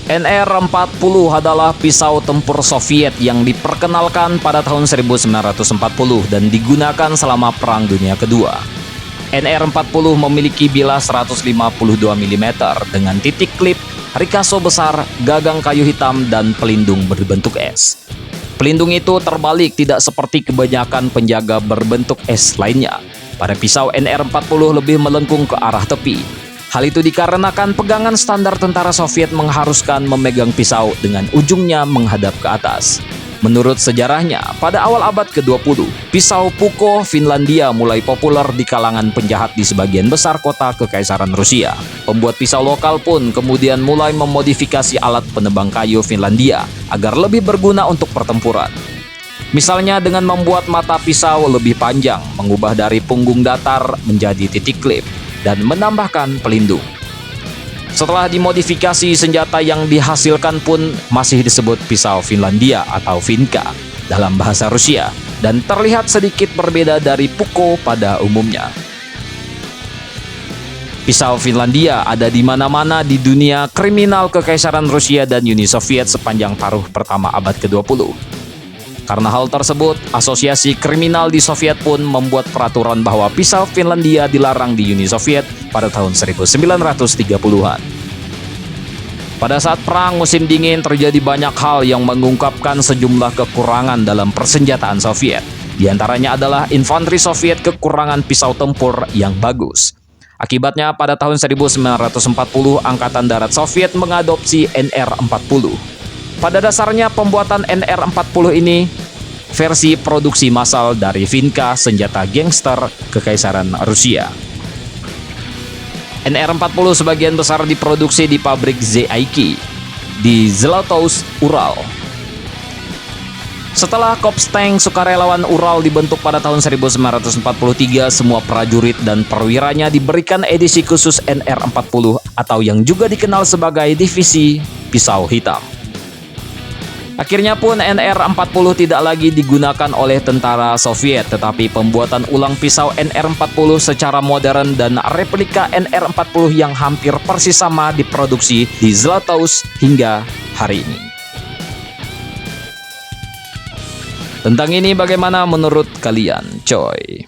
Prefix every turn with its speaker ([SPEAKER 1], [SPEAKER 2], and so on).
[SPEAKER 1] NR-40 adalah pisau tempur Soviet yang diperkenalkan pada tahun 1940 dan digunakan selama Perang Dunia Kedua. NR-40 memiliki bilas 152 mm dengan titik klip, rikaso besar, gagang kayu hitam, dan pelindung berbentuk S. Pelindung itu terbalik, tidak seperti kebanyakan penjaga berbentuk S lainnya. Pada pisau NR-40 lebih melengkung ke arah tepi. Hal itu dikarenakan pegangan standar tentara Soviet mengharuskan memegang pisau dengan ujungnya menghadap ke atas. Menurut sejarahnya, pada awal abad ke-20, pisau Puko Finlandia mulai populer di kalangan penjahat di sebagian besar kota Kekaisaran Rusia. Pembuat pisau lokal pun kemudian mulai memodifikasi alat penebang kayu Finlandia agar lebih berguna untuk pertempuran. Misalnya dengan membuat mata pisau lebih panjang, mengubah dari punggung datar menjadi titik klip, dan menambahkan pelindung. Setelah dimodifikasi, senjata yang dihasilkan pun masih disebut pisau Finlandia atau Finka dalam bahasa Rusia dan terlihat sedikit berbeda dari Puko pada umumnya. Pisau Finlandia ada di mana-mana di dunia kriminal Kekaisaran Rusia dan Uni Soviet sepanjang paruh pertama abad ke-20. Karena hal tersebut, asosiasi kriminal di Soviet pun membuat peraturan bahwa pisau Finlandia dilarang di Uni Soviet pada tahun 1930-an. Pada saat perang musim dingin terjadi banyak hal yang mengungkapkan sejumlah kekurangan dalam persenjataan Soviet. Di antaranya adalah infanteri Soviet kekurangan pisau tempur yang bagus. Akibatnya pada tahun 1940 Angkatan Darat Soviet mengadopsi NR-40. Pada dasarnya pembuatan NR-40 ini versi produksi massal dari Finka, senjata gangster Kekaisaran Rusia. NR-40 sebagian besar diproduksi di pabrik ZIK di Zlatoust, Ural. Setelah Korps Tank Sukarelawan Ural dibentuk pada tahun 1943, semua prajurit dan perwiranya diberikan edisi khusus NR-40 atau yang juga dikenal sebagai divisi pisau hitam. Akhirnya pun NR-40 tidak lagi digunakan oleh tentara Soviet, tetapi pembuatan ulang pisau NR-40 secara modern dan replika NR-40 yang hampir persis sama diproduksi di Zlatoust hingga hari ini. Tentang ini bagaimana menurut kalian, coy?